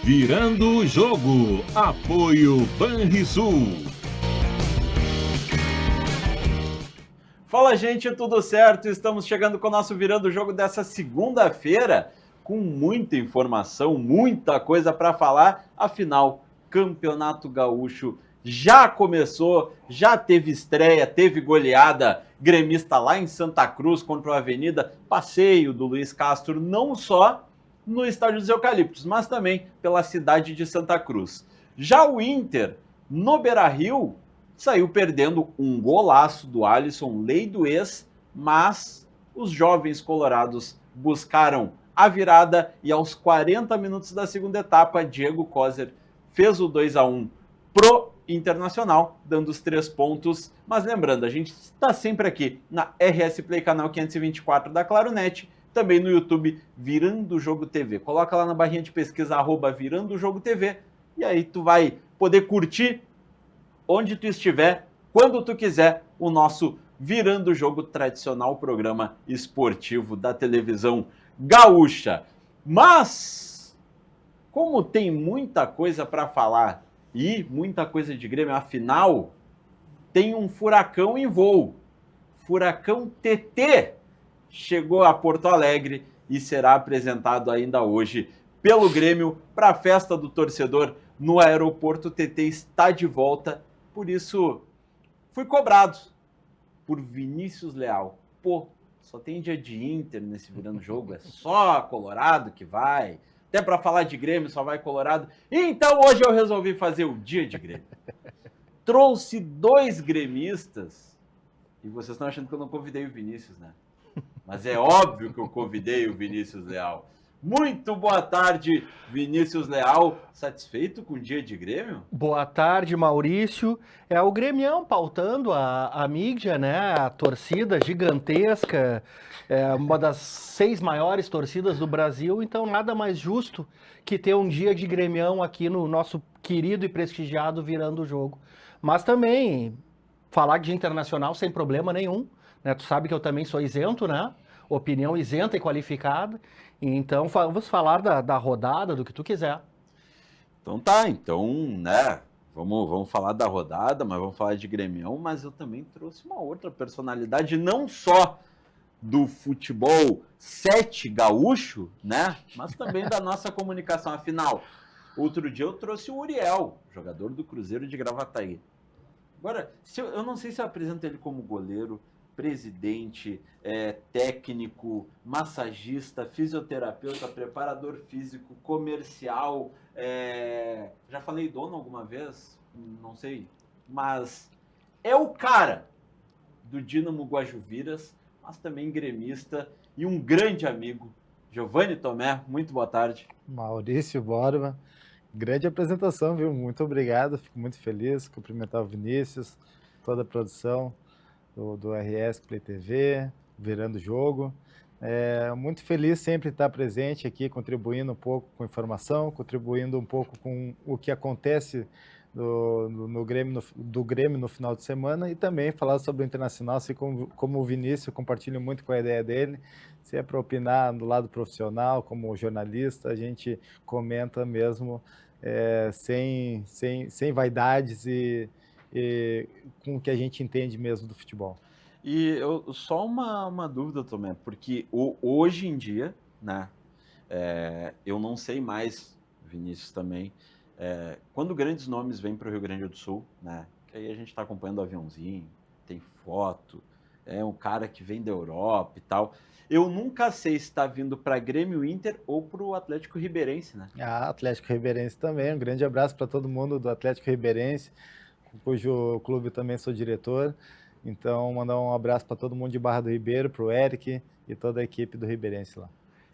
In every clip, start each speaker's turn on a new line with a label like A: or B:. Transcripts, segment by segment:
A: Virando o jogo. Apoio Banrisul.
B: Fala, gente, tudo certo? Estamos chegando com o nosso Virando o Jogo dessa segunda-feira, com muita informação, muita coisa para falar. Afinal, Campeonato Gaúcho já começou, já teve estreia, teve goleada gremista lá em Santa Cruz contra o Avenida, passeio do Luiz Castro, não só no Estádio dos Eucaliptos, mas também pela cidade de Santa Cruz. Já o Inter, no Beira-Rio, saiu perdendo um golaço do Alisson, lei do ex, mas os jovens colorados buscaram a virada e aos 40 minutos da segunda etapa, Diego Coser fez o 2-1 pro Internacional, dando os 3 pontos. Mas lembrando, a gente está sempre aqui na RS Play, canal 524 da Claronet, também no YouTube Virando o Jogo TV. Coloca lá na barrinha de pesquisa @Virando o Jogo TV e aí tu vai poder curtir onde tu estiver, quando tu quiser, o nosso Virando o Jogo tradicional, programa esportivo da televisão gaúcha. Mas, como tem muita coisa para falar e muita coisa de Grêmio, afinal, tem um furacão em voo. Furacão TT chegou a Porto Alegre e será apresentado ainda hoje pelo Grêmio para a festa do torcedor no aeroporto. TT está de volta, por isso fui cobrado por Vinícius Leal. Pô, só tem dia de Inter nesse Virando o Jogo, é só Colorado que vai. Até para falar de Grêmio só vai Colorado. Então hoje eu resolvi fazer o dia de Grêmio. Trouxe 2 gremistas e vocês estão achando que eu não convidei o Vinícius, né? Mas é óbvio que eu convidei o Vinícius Leal. Muito boa tarde, Vinícius Leal. Satisfeito com o dia de Grêmio?
C: Boa tarde, Maurício. É o Grêmião pautando a mídia, né? A torcida gigantesca, uma das 6 maiores torcidas do Brasil, então nada mais justo que ter um dia de Grêmião aqui no nosso querido e prestigiado Virando o Jogo. Mas também falar de internacional sem problema nenhum, né? Tu sabe que eu também sou isento, né? Opinião isenta e qualificada. Então vamos falar da rodada, do que tu quiser.
B: Então tá, né? Vamos falar da rodada, mas vamos falar de Grêmião, mas eu também trouxe uma outra personalidade, não só do futebol 7 gaúcho, né? Mas também da nossa comunicação. Afinal, outro dia eu trouxe o Uriel, jogador do Cruzeiro de Gravataí. Agora, eu não sei se eu apresento ele como goleiro, presidente, técnico, massagista, fisioterapeuta, preparador físico, comercial. Já falei dono alguma vez? Não sei. Mas é o cara do Dínamo Guajuviras, mas também gremista e um grande amigo. Giovanni Tomé, muito boa tarde.
D: Maurício Borba, grande apresentação, viu? Muito obrigado, fico muito feliz. Cumprimentar o Vinícius, toda a produção do RS Play TV, Virando o Jogo. Muito feliz sempre estar presente aqui, contribuindo um pouco com informação, contribuindo um pouco com o que acontece do Grêmio no final de semana e também falar sobre o Internacional, assim como o Vinícius, compartilho muito com a ideia dele. Se é para opinar do lado profissional, como jornalista, a gente comenta mesmo sem vaidades e com o que a gente entende mesmo do futebol.
B: E só uma dúvida, Tomé, porque hoje em dia, né, eu não sei mais, Vinícius também, quando grandes nomes vêm para o Rio Grande do Sul, né, que aí a gente está acompanhando o aviãozinho, tem foto, é um cara que vem da Europa e tal. Eu nunca sei se está vindo para Grêmio, Inter ou para o Atlético Ribeirense, né?
D: Atlético Ribeirense também, um grande abraço para todo mundo do Atlético Ribeirense, cujo clube também sou diretor. Então, mandar um abraço para todo mundo de Barra do Ribeiro, para o Eric e toda a equipe do Ribeirense lá.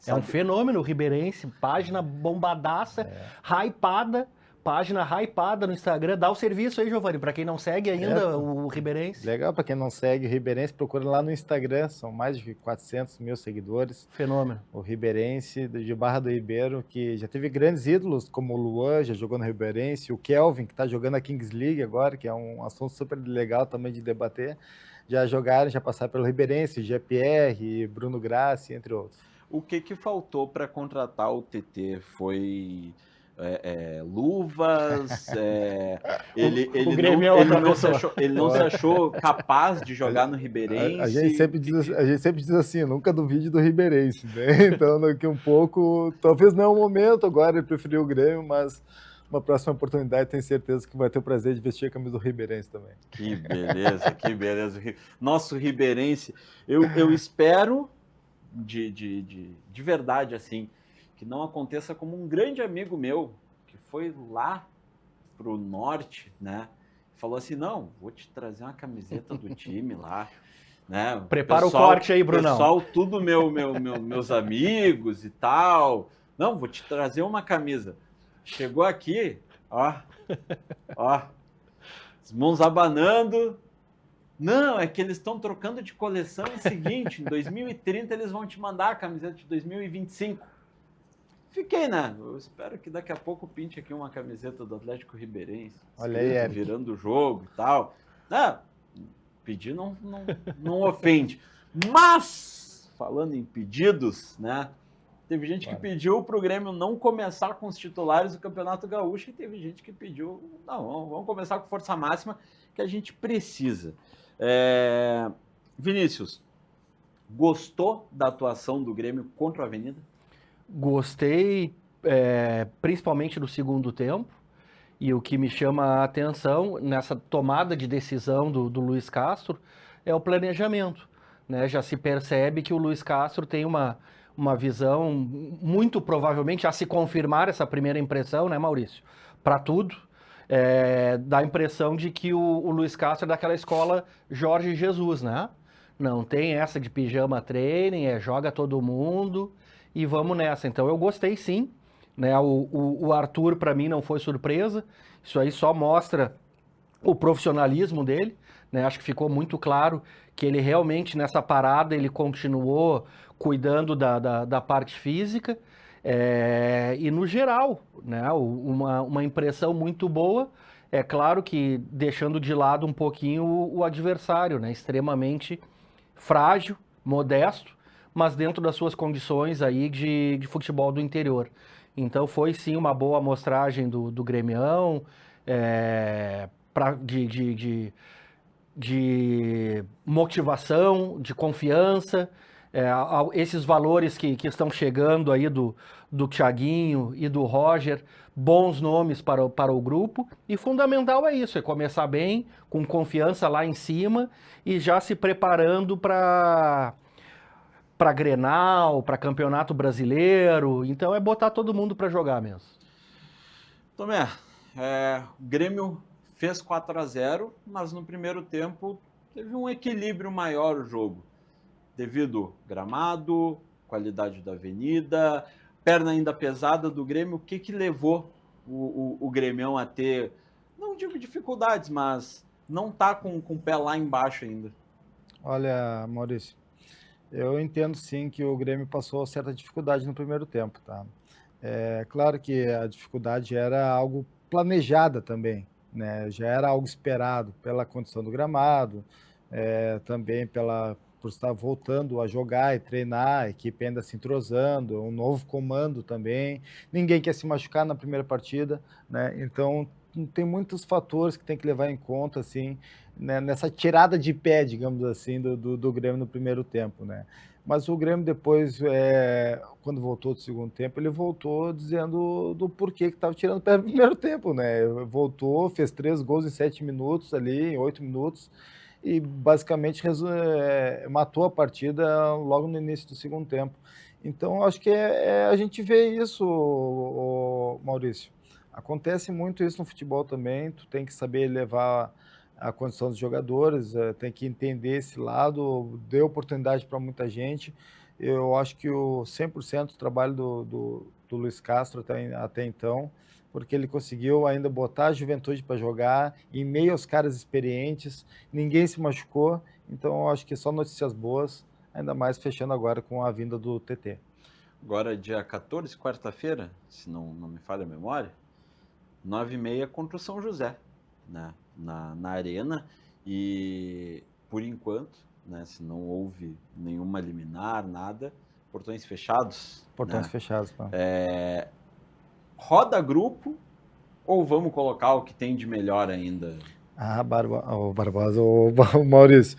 C: É um fenômeno o Ribeirense, página bombadaça, página hypada no Instagram. Dá o serviço aí, Giovanni, para quem não segue ainda o Ribeirense.
D: Legal, para quem não segue o Ribeirense, procura lá no Instagram, são mais de 400 mil seguidores.
C: Fenômeno.
D: O Ribeirense de Barra do Ribeiro, que já teve grandes ídolos, como o Luan, já jogou no Ribeirense, o Kelvin, que está jogando a Kings League agora, que é um assunto super legal também de debater. Já passaram pelo Ribeirense, GPR, Bruno Grassi, entre outros.
B: O que faltou para contratar o TT? Foi luvas, ele
C: Grêmio é outra
B: ele não se achou capaz de jogar no Ribeirense.
D: A gente sempre diz assim, nunca duvide do Ribeirense, né? Então daqui um pouco, talvez não é o momento agora, ele preferiu o Grêmio, mas uma próxima oportunidade tenho certeza que vai ter o prazer de vestir a camisa do Ribeirense também.
B: Que beleza, que beleza. Nosso Ribeirense, eu espero de verdade, assim, que não aconteça como um grande amigo meu, que foi lá pro norte, né? Falou assim, não, vou te trazer uma camiseta do time lá, né?
C: Prepara o corte aí, Brunão.
B: Pessoal, tudo meus amigos e tal. Não, vou te trazer uma camisa. Chegou aqui, ó, as mãos abanando. Não, é que eles estão trocando de coleção. É o seguinte, em 2030 eles vão te mandar a camiseta de 2025. Fiquei, né? Eu espero que daqui a pouco pinte aqui uma camiseta do Atlético Ribeirense.
D: Olha aí, Eric.
B: Virando o jogo e tal. Pedir não ofende. Mas, falando em pedidos, né? Teve gente que pediu para o Grêmio não começar com os titulares do Campeonato Gaúcho e teve gente que pediu, não, vamos começar com força máxima, que a gente precisa. Vinícius, gostou da atuação do Grêmio contra o Avenida?
C: Gostei, principalmente do segundo tempo, e o que me chama a atenção nessa tomada de decisão do Luiz Castro é o planejamento, né? Já se percebe que o Luiz Castro tem uma visão, muito provavelmente, a se confirmar essa primeira impressão, né, Maurício? Para tudo, dá a impressão de que o Luiz Castro é daquela escola Jorge Jesus, né? Não tem essa de pijama training, joga todo mundo e vamos nessa. Então eu gostei sim, né? O Arthur para mim não foi surpresa, isso aí só mostra o profissionalismo dele, né? Acho que ficou muito claro que ele realmente nessa parada ele continuou cuidando da parte física e no geral, né? Uma impressão muito boa. É claro que deixando de lado um pouquinho o adversário, né? Extremamente frágil, modesto, mas dentro das suas condições aí de futebol do interior. Então foi sim uma boa amostragem do Grêmião, de motivação, de confiança, esses valores que estão chegando aí do Thiaguinho e do Roger, bons nomes para o grupo, e fundamental é isso, é começar bem, com confiança lá em cima e já se preparando para Grenal, para Campeonato Brasileiro, então é botar todo mundo para jogar mesmo.
B: Tomé, o Grêmio fez 4-0, mas no primeiro tempo teve um equilíbrio maior o jogo, devido gramado, qualidade da avenida, perna ainda pesada do Grêmio. O que levou o Grêmio a ter, não digo dificuldades, mas não tá com o pé lá embaixo ainda?
D: Olha, Maurício, eu entendo sim que o Grêmio passou certa dificuldade no primeiro tempo, tá? É claro que a dificuldade era algo planejada também, né? Já era algo esperado pela condição do gramado, também por estar voltando a jogar e treinar, a equipe ainda se entrosando, um novo comando também, ninguém quer se machucar na primeira partida, né? Então tem muitos fatores que tem que levar em conta, assim, né, nessa tirada de pé, digamos assim, do Grêmio no primeiro tempo, né? Mas o Grêmio depois, quando voltou do segundo tempo, ele voltou dizendo do porquê que estava tirando o pé no primeiro tempo, né? Voltou, fez 3 gols em 7 minutos ali, em 8 minutos, e basicamente matou a partida logo no início do segundo tempo. Então, acho que a gente vê isso, Maurício. Acontece muito isso no futebol também, tu tem que saber levar a condição dos jogadores, tem que entender esse lado, deu oportunidade para muita gente. Eu acho que o 100% do trabalho do Luiz Castro até então, porque ele conseguiu ainda botar a juventude para jogar, em meio aos caras experientes, ninguém se machucou, então eu acho que só notícias boas, ainda mais fechando agora com a vinda do TT.
B: Agora, dia 14, quarta-feira, se não me falha a memória, 9h30 contra o São José, né? Na arena, e por enquanto, né, se não houve nenhuma liminar, nada, portões fechados.
D: Portões fechados, pá.
B: roda grupo ou vamos colocar o que tem de melhor ainda?
D: Barbosa, o Maurício.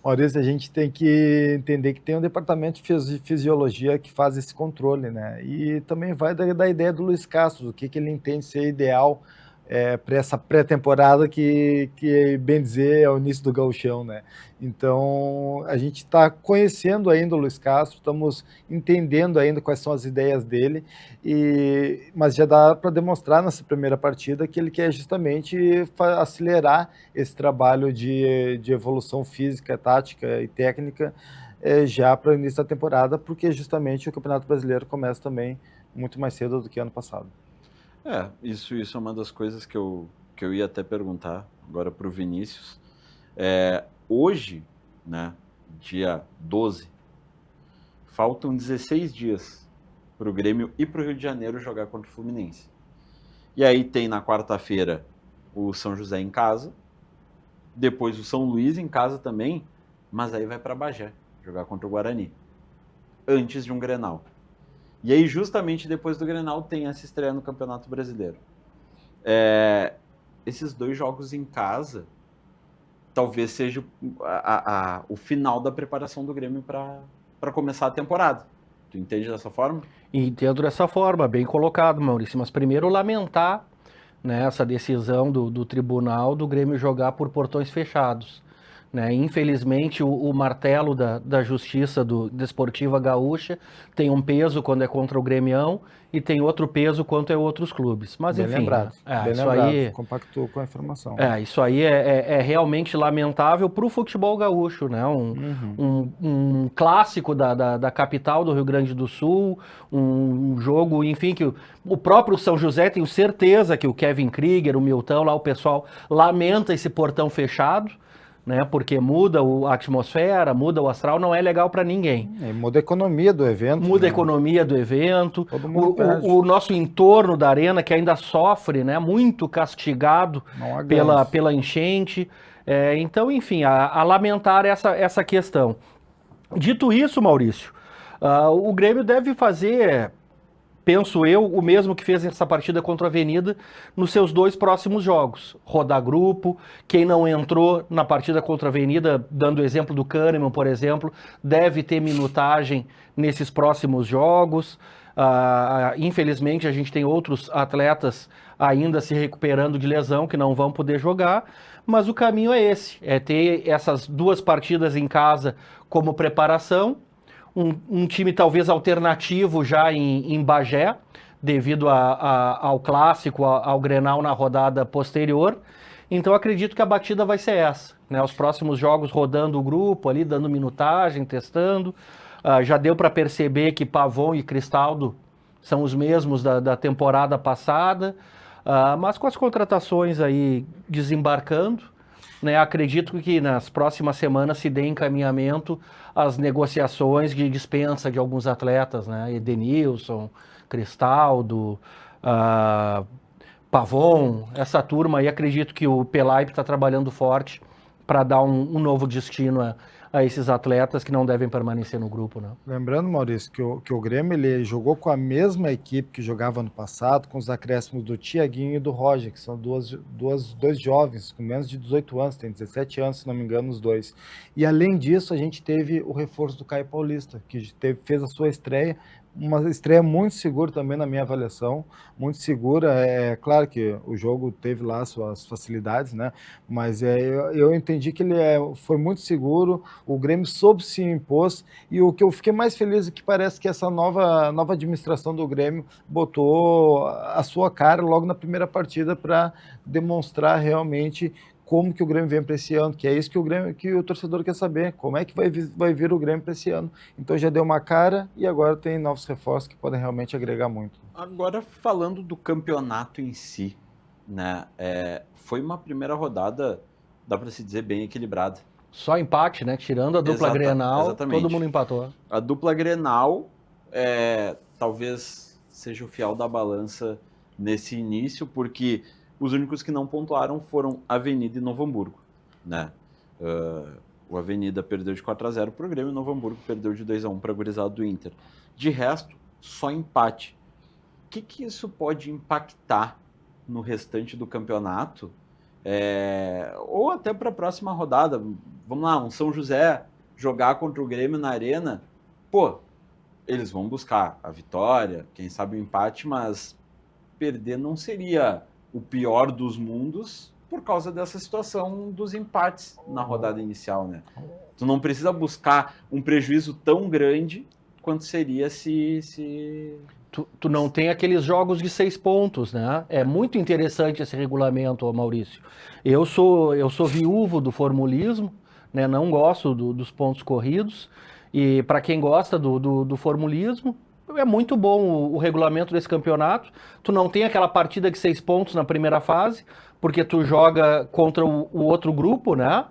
D: Maurício, a gente tem que entender que tem um departamento de fisiologia que faz esse controle, né? E também vai da ideia do Luiz Castro, o que ele entende ser ideal para essa pré-temporada que, bem dizer, é o início do gauchão, né? Então, a gente está conhecendo ainda o Luiz Castro, estamos entendendo ainda quais são as ideias dele, mas já dá para demonstrar nessa primeira partida que ele quer justamente acelerar esse trabalho de evolução física, tática e técnica já para o início da temporada, porque justamente o Campeonato Brasileiro começa também muito mais cedo do que ano passado.
B: Isso é uma das coisas que eu ia até perguntar agora para o Vinícius. Hoje, né, dia 12, faltam 16 dias para o Grêmio e para o Rio de Janeiro jogar contra o Fluminense. E aí tem na quarta-feira o São José em casa, depois o São Luís em casa também, mas aí vai para Bagé jogar contra o Guarani, antes de um Grenal. E aí, justamente depois do Grenal, tem essa estreia no Campeonato Brasileiro. Esses 2 jogos em casa, talvez seja o final da preparação do Grêmio para começar a temporada. Tu entende dessa forma?
C: Entendo dessa forma, bem colocado, Maurício. Mas primeiro lamentar, né, essa decisão do tribunal do Grêmio jogar por portões fechados. Né? Infelizmente, o martelo da Justiça Desportiva Gaúcha tem um peso quando é contra o Grêmio e tem outro peso quando é outros clubes. Mas
D: bem
C: enfim,
D: lembrado, bem
C: isso
D: lembrado,
C: aí
D: compactou com a informação.
C: Isso aí é realmente lamentável para o futebol gaúcho, né? Um clássico da capital do Rio Grande do Sul, um jogo, enfim, que o próprio São José, tenho certeza que o Kevin Krieger, o Milton, lá o pessoal lamenta esse portão fechado, né? Porque muda a atmosfera, muda o astral, não é legal para ninguém.
D: Muda a economia do evento.
C: Muda a economia do evento.
D: Todo mundo perde.
C: O nosso entorno da arena, que ainda sofre, né? Muito castigado pela enchente. Então, enfim, a lamentar essa questão. Dito isso, Maurício, o Grêmio deve fazer, penso eu, o mesmo que fez nessa partida contra a Avenida nos seus 2 próximos jogos. Rodar grupo, quem não entrou na partida contra a Avenida, dando o exemplo do Kahneman, por exemplo, deve ter minutagem nesses próximos jogos. Infelizmente, a gente tem outros atletas ainda se recuperando de lesão que não vão poder jogar, mas o caminho é esse, é ter essas 2 partidas em casa como preparação, um time talvez alternativo já em Bagé, devido ao clássico, ao Grenal na rodada posterior. Então acredito que a batida vai ser essa, né? Os próximos jogos rodando o grupo ali, dando minutagem, testando. Já deu para perceber que Pavon e Cristaldo são os mesmos da temporada passada, mas com as contratações aí desembarcando, né, acredito que nas próximas semanas se dê encaminhamento às negociações de dispensa de alguns atletas, né? Edenilson, Cristaldo, Pavon, essa turma aí, acredito que o Pelaipe está trabalhando forte para dar um novo destino a esses atletas que não devem permanecer no grupo, né?
D: Lembrando, Maurício, que o Grêmio ele jogou com a mesma equipe que jogava no passado, com os acréscimos do Thiaguinho e do Roger, que são dois jovens com menos de 18 anos, tem 17 anos, se não me engano, os dois. E além disso, a gente teve o reforço do Caio Paulista, que fez a sua estreia, uma estreia muito segura também na minha avaliação, muito segura. É claro que o jogo teve lá suas facilidades, né? Mas eu entendi que ele foi muito seguro, o Grêmio soube se impor, e o que eu fiquei mais feliz é que parece que essa nova administração do Grêmio botou a sua cara logo na primeira partida para demonstrar realmente como que o Grêmio vem para esse ano, que é isso que o torcedor quer saber, como é que vai vir o Grêmio para esse ano. Então já deu uma cara e agora tem novos reforços que podem realmente agregar muito.
B: Agora, falando do campeonato em si, né, foi uma primeira rodada, dá para se dizer, bem equilibrada.
C: Só empate, né? Tirando a dupla Grenal,
B: exatamente.
C: Todo mundo empatou.
B: A dupla Grenal talvez seja o fiel da balança nesse início, porque os únicos que não pontuaram foram Avenida e Novo Hamburgo, né? O Avenida perdeu de 4-0 para o Grêmio, e o Novo Hamburgo perdeu de 2-1 para a gurizada do Inter. De resto, só empate. que isso pode impactar no restante do campeonato? Ou até para a próxima rodada. Vamos lá, um São José jogar contra o Grêmio na Arena, pô, eles vão buscar a vitória, quem sabe o empate, mas perder não seria o pior dos mundos por causa dessa situação dos empates na rodada inicial, né? Tu não precisa buscar um prejuízo tão grande quanto seria se...
C: Tu não tem aqueles jogos de 6 pontos, né? É muito interessante esse regulamento, Maurício. Eu sou viúvo do formulismo, né? Não gosto dos pontos corridos. E para quem gosta do formulismo, é muito bom o regulamento desse campeonato. Tu não tem aquela partida de 6 pontos na primeira fase, porque tu joga contra o outro grupo, né?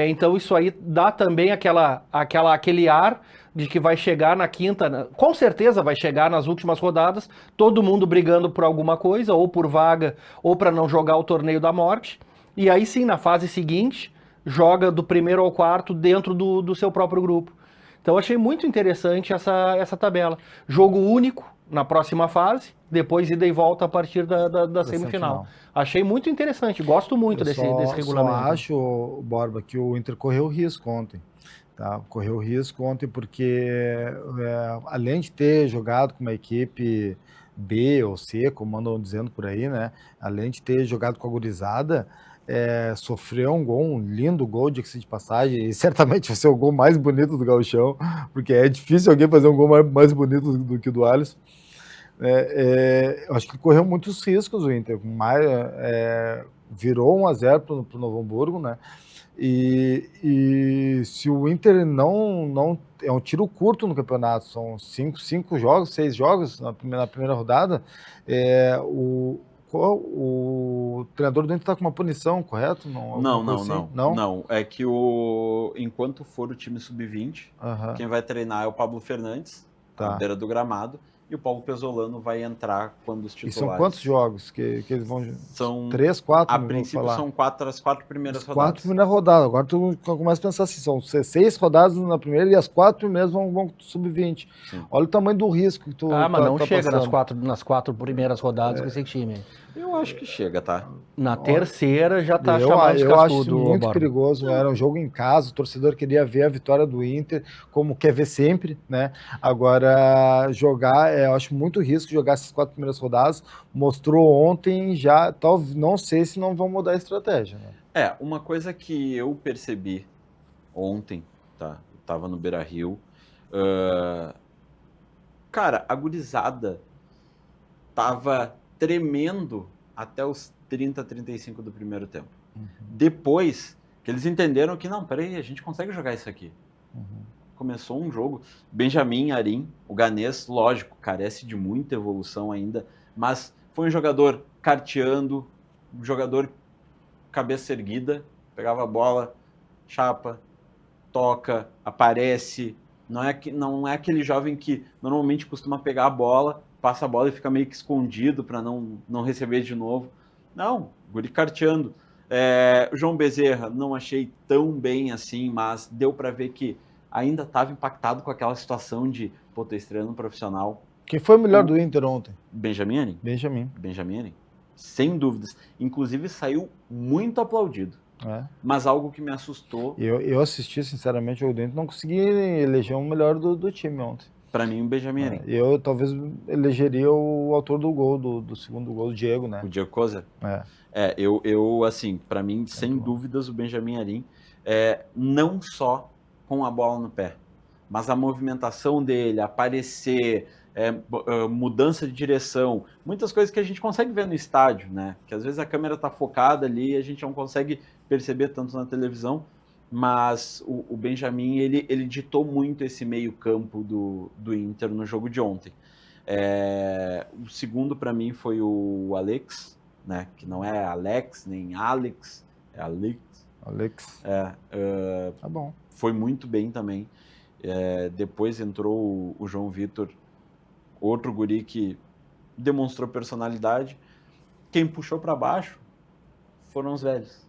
C: Então isso aí dá também aquele ar de que vai chegar na quinta, com certeza vai chegar nas últimas rodadas, todo mundo brigando por alguma coisa, ou por vaga, ou para não jogar o torneio da morte. E aí sim, na fase seguinte, joga do primeiro ao quarto dentro do seu próprio grupo. Então eu achei muito interessante essa tabela. Jogo único na próxima fase, depois ida e volta a partir da semifinal. Achei muito interessante, gosto muito desse regulamento.
D: Só acho, Borba, que o Inter correu risco ontem. Tá? Correu risco ontem porque, além de ter jogado com uma equipe B ou C, como andam dizendo por aí, né? Além de ter jogado com a gurizada, sofreu um lindo gol, diga-se de passagem, e certamente vai ser o gol mais bonito do Gauchão, porque é difícil alguém fazer um gol mais bonito do que o do Alisson. Eu acho que correu muitos riscos o Inter, virou 1-0 para o Novo Hamburgo, né? E se o Inter não é um tiro curto no campeonato, são 6 jogos na primeira rodada, o treinador do Inter está com uma punição, correto?
B: Não. É que enquanto for o time sub-20, quem vai treinar é o Pablo Fernandes, à beira do gramado, e o Paulo Pesolano vai entrar quando os titulares...
D: E são quantos jogos que eles vão...
B: São
D: 3, 4?
B: A princípio são as 4 primeiras rodadas.
D: 4 primeiras rodadas. Agora tu começa a pensar assim, são 6 rodadas na primeira e as 4 primeiras vão sub-20. Olha o tamanho do risco que tu
C: mas não chega nas 4 primeiras rodadas com esse time.
B: Eu acho que chega, tá?
C: Na terceira já tá chamando de cascudo.
D: Eu acho isso muito perigoso. Era um jogo em casa, o torcedor queria ver a vitória do Inter, como quer ver sempre, né? Agora, eu acho muito risco jogar essas 4 primeiras rodadas. Mostrou ontem já, não sei se não vão mudar a estratégia, né?
B: Uma coisa que eu percebi ontem, tá? Eu tava no Beira-Rio. Cara, a gurizada tava tremendo até os 30, 35 do primeiro tempo. Depois que eles entenderam que, não, peraí, a gente consegue jogar isso aqui. Começou um jogo, Benjamin Arim, o ganês, lógico, carece de muita evolução ainda, mas foi um jogador carteando, um jogador cabeça erguida, pegava a bola, chapa, toca, aparece. Não é aquele jovem que normalmente costuma pegar a bola, passa a bola e fica meio que escondido para não receber de novo. Não, guri carteando. O João Bezerra não achei tão bem assim, mas deu para ver que ainda estava impactado com aquela situação de, tô estreando no profissional.
D: Quem foi o melhor do Inter ontem?
B: Benjamin Arim. Sem dúvidas. Inclusive saiu muito aplaudido. Mas algo que me assustou...
D: Eu assisti, sinceramente, o jogo do Inter, não consegui eleger o melhor do time ontem.
B: Para mim, o Benjamin Arim.
D: Eu talvez elegeria o autor do gol, do segundo gol, o Diego, né?
B: O Diego Kozer? Eu assim, para mim, sem dúvidas, o Benjamin Arim, não só com a bola no pé, mas a movimentação dele, aparecer, mudança de direção, muitas coisas que a gente consegue ver no estádio, né? Que às vezes a câmera tá focada ali e a gente não consegue perceber tanto na televisão, mas o Benjamin, ele ditou muito esse meio campo do Inter no jogo de ontem. O segundo para mim foi o Alex, né? Que não é Alex, nem Alex, é Alex.
D: Tá bom.
B: Foi muito bem também. Depois entrou o João Vitor, outro guri que demonstrou personalidade. Quem puxou para baixo foram os velhos.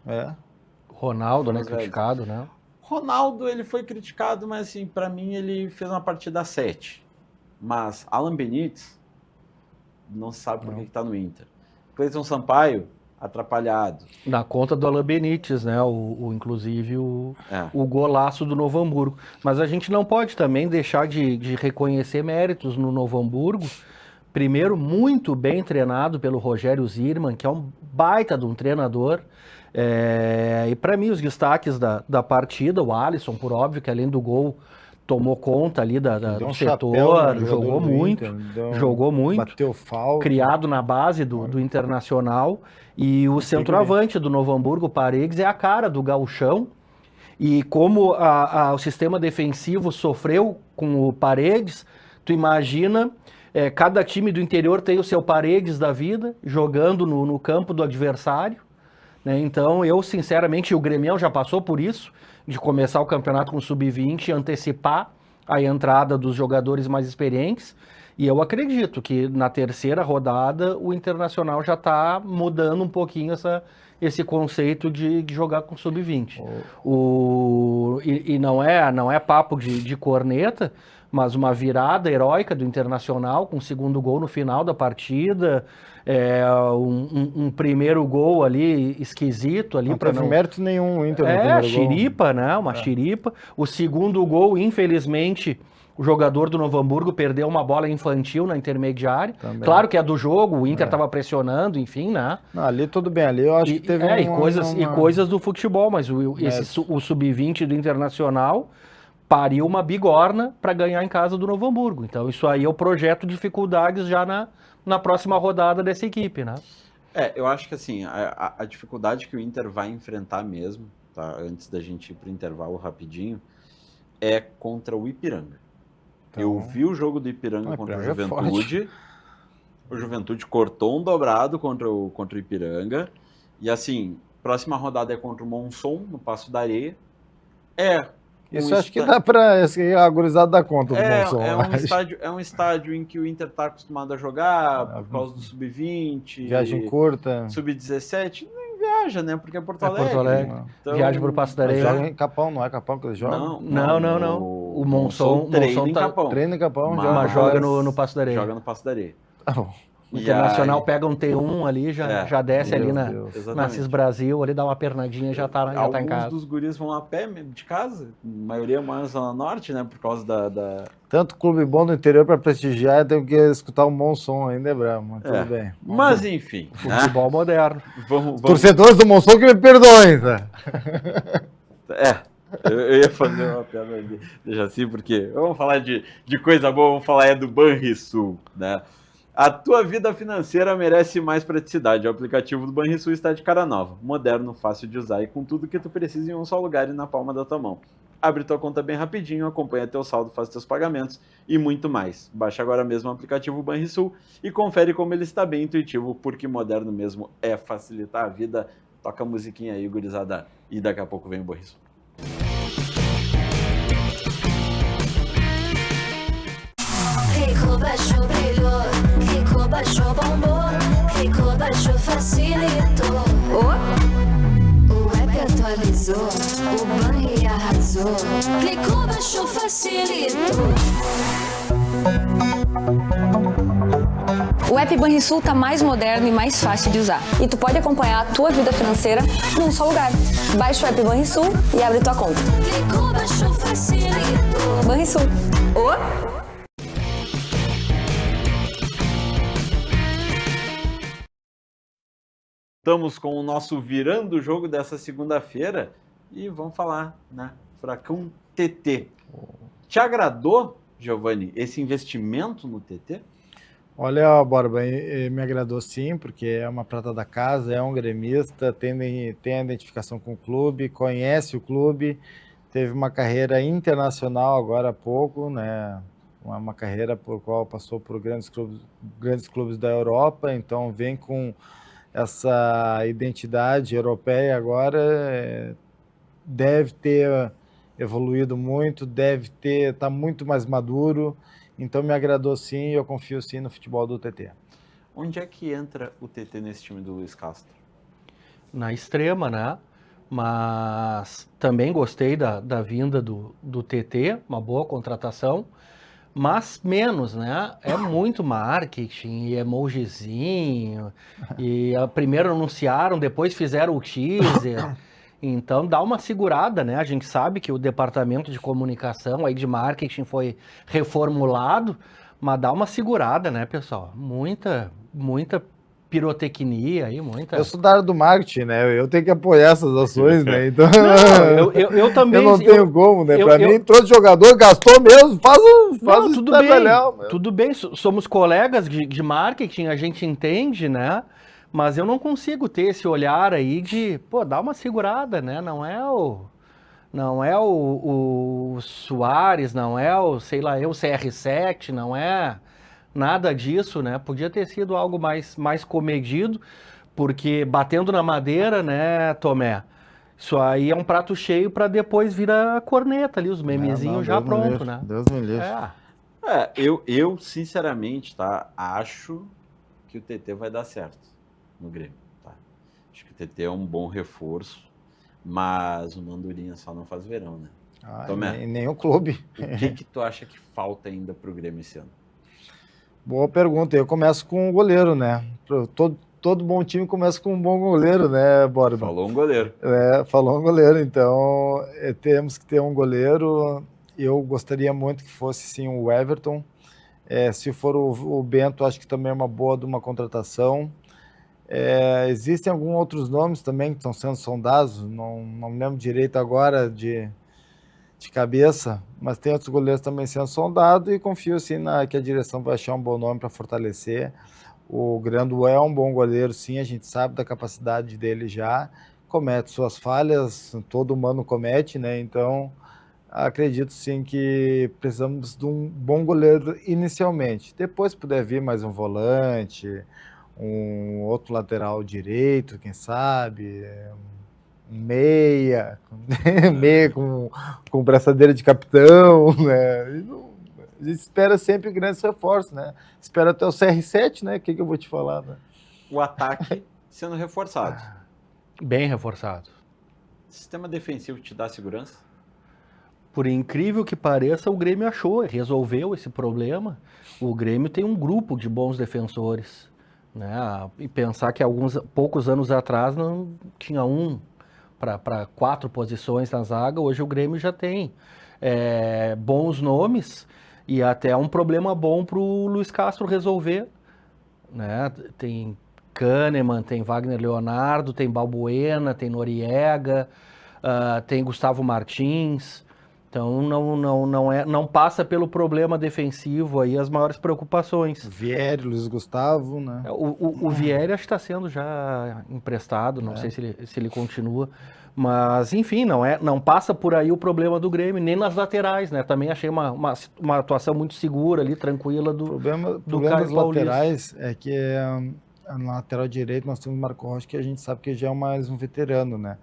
C: Ronaldo, né, criticado, né?
B: Ronaldo, ele foi criticado, mas assim, para mim ele fez uma partida 7. Mas Alan Benítez, não se sabe por que está no Inter. Cleiton Sampaio, atrapalhado.
C: Na conta do Alain Benítez, né? Inclusive o golaço do Novo Hamburgo. Mas a gente não pode também deixar de reconhecer méritos no Novo Hamburgo. Primeiro, muito bem treinado pelo Rogério Zirman, que é um baita de um treinador. E para mim, os destaques da partida, o Alisson, por óbvio, que além do gol, tomou conta ali do setor, jogou muito,
D: bateu falta.
C: Criado na base do Internacional. E o centroavante do Novo Hamburgo, o Paredes, é a cara do gauchão. E como o sistema defensivo sofreu com o Paredes, tu imagina, cada time do interior tem o seu Paredes da vida, jogando no campo do adversário. Né? Então, eu sinceramente, o Grêmio já passou por isso, de começar o campeonato com sub-20 e antecipar a entrada dos jogadores mais experientes. E eu acredito que na terceira rodada o Internacional já está mudando um pouquinho esse conceito de jogar com sub-20. E não é papo de corneta, mas uma virada heróica do Internacional com o segundo gol no final da partida, um primeiro gol ali esquisito. Ali
D: não teve mérito nenhum o Inter no primeiro
C: xiripa, né? Uma xiripa. O segundo gol, infelizmente, o jogador do Novo Hamburgo perdeu uma bola infantil na intermediária. Também. Claro que é do jogo, o Inter estava pressionando, enfim, né?
D: Não, ali tudo bem, ali eu acho que teve
C: e coisas do futebol, mas o sub-20 do Internacional pariu uma bigorna para ganhar em casa do Novo Hamburgo. Então isso aí é o projeto de dificuldades já na próxima rodada dessa equipe, né?
B: Eu acho que assim, a dificuldade que o Inter vai enfrentar mesmo, tá? Antes da gente ir para o intervalo rapidinho, é contra o Ipiranga. Então, eu vi o jogo do Ipiranga contra o Juventude. O Juventude cortou um dobrado contra o Ipiranga. E assim, próxima rodada é contra o Monson, no Passo da Areia.
D: Isso acho que dá para a gurizada dar conta do Monson.
B: É um estádio em que o Inter está acostumado a jogar por causa do sub-20.
D: Viagem curta.
B: Sub-17. Nem viaja, né? Porque é Porto Alegre.
C: Porto Alegre. Então, viagem para o Passo da Areia.
D: Joga em Capão, não é Capão que eles jogam?
C: Não. O Monson
B: treina em Capão.
D: Treina em Capão,
C: mas joga no Passo da Areia.
B: Joga no Passo da Areia.
D: Tá bom.
C: O Internacional pega um T1 ali, já desce ali na CIS Brasil, ali dá uma pernadinha, já tá em casa.
B: Alguns dos guris vão a pé de casa, a maioria mora na Zona Norte, né, por causa da...
D: Tanto clube bom do interior para prestigiar, tem que escutar um bom som ainda, é bravo, mas tudo bem.
B: Mas enfim.
C: Futebol moderno.
D: Vamos... Torcedores do Monson que me perdoem, tá?
B: Eu ia fazer uma piada ali, deixa assim, porque vamos falar de coisa boa, vamos falar do Banrisul, né? A tua vida financeira merece mais praticidade. O aplicativo do Banrisul está de cara nova, moderno, fácil de usar e com tudo que tu precisa em um só lugar e na palma da tua mão. Abre tua conta bem rapidinho, acompanha teu saldo, faz teus pagamentos e muito mais. Baixa agora mesmo o aplicativo Banrisul e confere como ele está bem intuitivo, porque moderno mesmo é facilitar a vida. Toca a musiquinha aí, gurizada, e daqui a pouco vem o Banrisul.
E: Rico baixo brilhou, Rico baixo bombou, Rico baixo facilitou. O app atualizou, o banho arrasou, clicou, baixou, facilitou.
F: O app Banrisul tá mais moderno e mais fácil de usar. E tu pode acompanhar a tua vida financeira num só lugar. Baixa o app Banrisul e abre tua conta.
E: Clicou, baixou, facilitou.
F: Banrisul.
B: Estamos com o nosso Virando o Jogo dessa segunda-feira e vamos falar, né? Furacão TT. Te agradou, Giovanni, esse investimento no TT?
D: Olha, Borba, me agradou sim, porque é uma prata da casa, é um gremista, tem a identificação com o clube, conhece o clube, teve uma carreira internacional agora há pouco, né? Uma carreira por qual passou por grandes clubes da Europa, então vem com essa identidade europeia agora, deve ter evoluído muito, tá muito mais maduro, então me agradou sim e eu confio sim no futebol do TT.
B: Onde é que entra o TT nesse time do Luiz Castro?
C: Na extrema, né? Mas também gostei da vinda do TT, uma boa contratação, mas menos, né? É muito marketing, e emojizinho, e primeiro anunciaram, depois fizeram o teaser. Então dá uma segurada, né? A gente sabe que o departamento de comunicação aí de marketing foi reformulado, mas dá uma segurada, né, pessoal? Muita pirotecnia aí, muita...
D: Eu sou da área do marketing, né? Eu tenho que apoiar essas ações, né? Então,
C: Não, eu também...
D: eu não tenho como, né?
C: eu-
D: Pra
C: eu-
D: mim, todo jogador gastou mesmo, faz
C: Não,
D: um
C: tudo bem,
D: estardalhão, meu.
C: tudo bem, somos colegas de marketing, a gente entende, né? Mas eu não consigo ter esse olhar aí de, pô, dá uma segurada, né? Não é o Soares, não é o, sei lá, o CR7, não é nada disso, né? Podia ter sido algo mais comedido, porque batendo na madeira, né, Tomé? Isso aí é um prato cheio para depois vir a corneta ali, os memezinhos
D: Não,
C: já
D: Deus me
C: pronto,
D: livre,
C: né?
D: Deus me livre.
B: Eu sinceramente, tá? Acho que o TT vai dar certo no Grêmio, tá? Acho que o TT é um bom reforço, mas o Mandurinha só não faz verão, né? Tomé.
D: Em nenhum clube.
B: O que tu acha que falta ainda pro Grêmio esse ano?
D: Boa pergunta. Eu começo com o goleiro, né? Todo bom time começa com um bom goleiro, né, Borba?
B: Falou um goleiro.
D: Falou um goleiro. Então, temos que ter um goleiro. Eu gostaria muito que fosse, sim, o Everton. Se for o Bento, acho que também é uma boa de uma contratação. Existem alguns outros nomes também que estão sendo sondados. Não me lembro direito agora de cabeça, mas tem outros goleiros também sendo sondados e confio sim que a direção vai achar um bom nome para fortalecer. O Grando é um bom goleiro, sim, a gente sabe da capacidade dele já, comete suas falhas, todo humano comete, né? Então acredito sim que precisamos de um bom goleiro inicialmente. Depois puder vir mais um volante, um outro lateral direito, quem sabe, meia com braçadeira de capitão, né? A gente espera sempre grandes reforços, né? Espera até o CR7, né? O que eu vou te falar, né?
B: O ataque sendo reforçado.
C: Bem reforçado.
B: Sistema defensivo te dá segurança?
C: Por incrível que pareça, o Grêmio resolveu esse problema. O Grêmio tem um grupo de bons defensores, né? E pensar que poucos anos atrás não tinha para 4 posições na zaga, hoje o Grêmio já tem bons nomes e até um problema bom para o Luiz Castro resolver, né? Tem Kahneman, tem Wagner Leonardo, tem Balbuena, tem Noriega, tem Gustavo Martins. Então não passa pelo problema defensivo aí as maiores preocupações.
D: Vieri, Luiz Gustavo, né?
C: O Vieri acho que está sendo já emprestado, não sei se ele continua, mas enfim, não passa por aí o problema do Grêmio, nem nas laterais, né? Também achei uma atuação muito segura ali, tranquila do
D: problema
C: Caio
D: das
C: Paulista.
D: laterais é que na lateral direito nós temos o Marco Rocha, que a gente sabe que já é mais um veterano, né?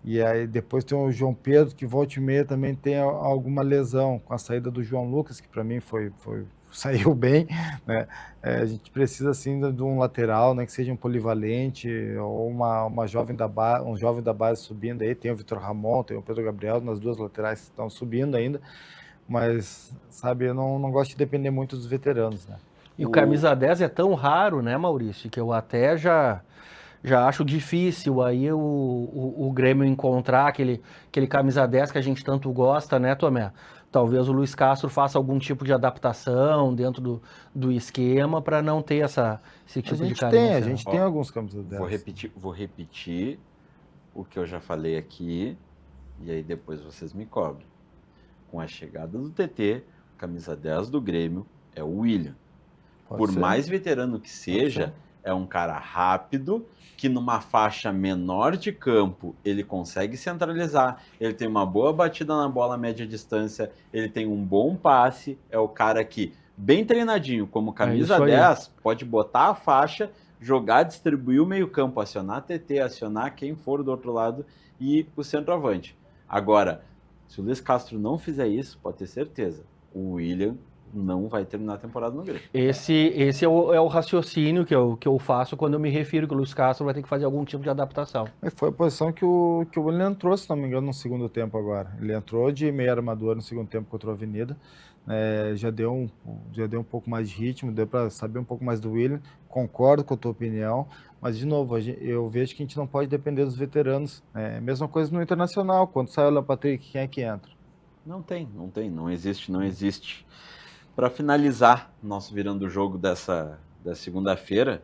D: E aí depois tem o João Pedro, que volta e meia também tem alguma lesão, com a saída do João Lucas, que para mim saiu bem, né? A gente precisa assim de um lateral, né, que seja um polivalente, ou um jovem da base subindo aí. Tem o Vitor Ramon, tem o Pedro Gabriel, nas duas laterais que estão subindo ainda, mas, sabe, eu não gosto de depender muito dos veteranos, né?
C: E o camisa 10 é tão raro, né, Maurício, que eu até já acho difícil aí o Grêmio encontrar aquele camisa 10 que a gente tanto gosta, né, Tomé? Talvez o Luiz Castro faça algum tipo de adaptação dentro do esquema para não ter esse tipo de carência.
D: A gente tem alguns camisas 10.
B: Vou repetir o que eu já falei aqui e aí depois vocês me cobrem. Com a chegada do TT, camisa 10 do Grêmio é o William. Por mais veterano que seja, é um cara rápido, que numa faixa menor de campo ele consegue centralizar, ele tem uma boa batida na bola média distância, ele tem um bom passe, é o cara que, bem treinadinho, como camisa 10, pode botar a faixa, jogar, distribuir o meio campo, acionar a TT, acionar quem for do outro lado e o centroavante. Agora, se o Luiz Castro não fizer isso, pode ter certeza, o William não vai terminar a temporada no Grêmio.
C: Esse é o raciocínio que eu faço quando eu me refiro que o Luiz Castro vai ter que fazer algum tipo de adaptação.
D: Foi a posição que o William entrou, se não me engano, no segundo tempo agora. Ele entrou de meio armador no segundo tempo contra a Avenida. já deu um pouco mais de ritmo, deu para saber um pouco mais do William. Concordo com a tua opinião, mas de novo, eu vejo que a gente não pode depender dos veteranos. Mesma coisa no Internacional, quando sai o Alan Patrick, quem é que entra?
B: Não existe. Para finalizar nosso virando o jogo da segunda-feira,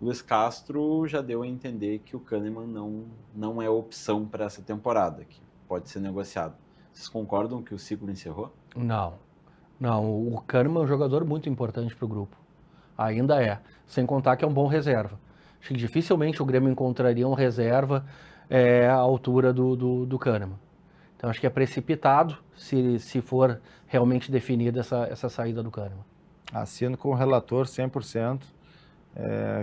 B: Luiz Castro já deu a entender que o Kahneman não é opção para essa temporada, que pode ser negociado. Vocês concordam que o ciclo encerrou?
C: Não, o Kahneman é um jogador muito importante para o grupo. Ainda é, sem contar que é um bom reserva. Acho que dificilmente o Grêmio encontraria um reserva à altura do Kahneman. Então acho que é precipitado se for realmente definida essa saída do Kahneman.
D: Assino com o relator 100%.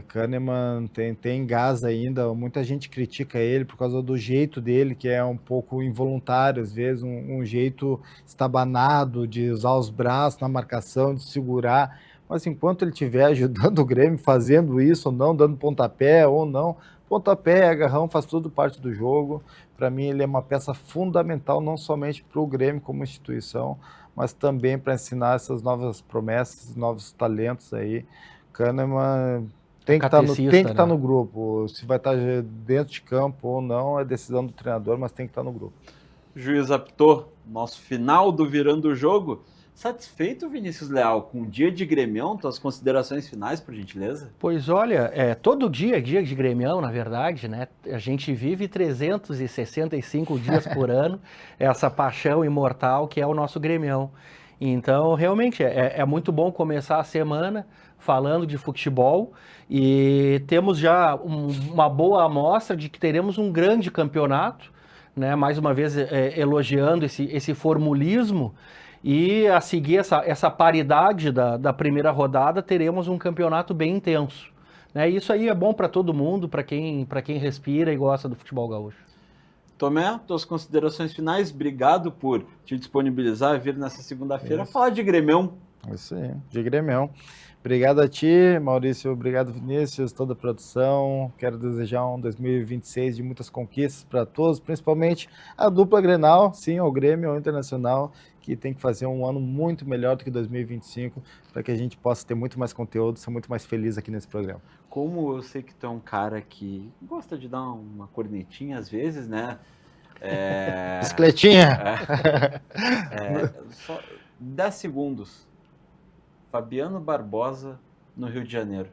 D: Kahneman tem gás ainda, muita gente critica ele por causa do jeito dele, que é um pouco involuntário, às vezes, um jeito estabanado de usar os braços na marcação, de segurar, mas enquanto ele estiver ajudando o Grêmio, fazendo isso ou não, dando pontapé ou não, pontapé, agarrão, faz tudo parte do jogo. Para mim ele é uma peça fundamental, não somente para o Grêmio como instituição, mas também para ensinar essas novas promessas, novos talentos aí. Kahneman tem que estar no grupo. Se vai estar dentro de campo ou não, é decisão do treinador, mas tem que estar no grupo.
B: O juiz apitou nosso final do virando o jogo. Satisfeito, Vinícius Leal, com o dia de Grêmio? Tuas considerações finais, por gentileza?
C: Pois olha, todo dia é dia de Grêmio, na verdade, né? A gente vive 365 dias por ano, essa paixão imortal que é o nosso Grêmio. Então, realmente, é muito bom começar a semana falando de futebol e temos já uma boa amostra de que teremos um grande campeonato, né? Mais uma vez elogiando esse formulismo. E a seguir essa paridade da primeira rodada, teremos um campeonato bem intenso. Né? Isso aí é bom para todo mundo, para quem respira e gosta do futebol gaúcho.
B: Tomé, tuas considerações finais, obrigado por te disponibilizar e vir nessa segunda-feira falar de Grêmio.
D: Isso aí, de Grêmio. Obrigado a ti, Maurício, obrigado Vinícius, toda a produção. Quero desejar um 2026 de muitas conquistas para todos, principalmente a dupla Grenal, sim, ao Grêmio, ao Internacional, que tem que fazer um ano muito melhor do que 2025, para que a gente possa ter muito mais conteúdo, ser muito mais feliz aqui nesse programa.
B: Como eu sei que tu é um cara que gosta de dar uma cornetinha às vezes, né?
D: Bicicletinha!
B: Só 10 segundos. Fabiano Barbosa, no Rio de Janeiro.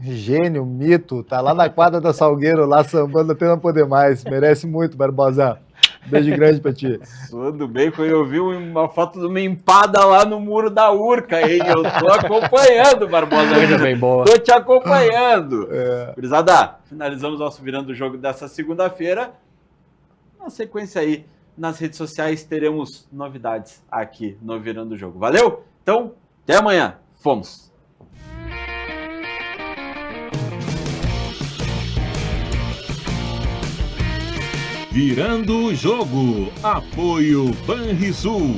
D: Gênio, mito, tá lá na quadra da Salgueiro, lá sambando até não poder mais. Merece muito, Barbosa. Beijo grande pra ti.
B: Tudo bem, quando eu vi uma foto de uma empada lá no muro da Urca, hein? Eu tô acompanhando, Barbosa.
C: Coisa bem boa.
B: Tô te acompanhando. Gurizada, finalizamos nosso Virando o Jogo dessa segunda-feira. Na sequência aí, nas redes sociais, teremos novidades aqui no Virando o Jogo. Valeu? Então, até amanhã. Fomos!
A: Virando o jogo. Apoio Banrisul.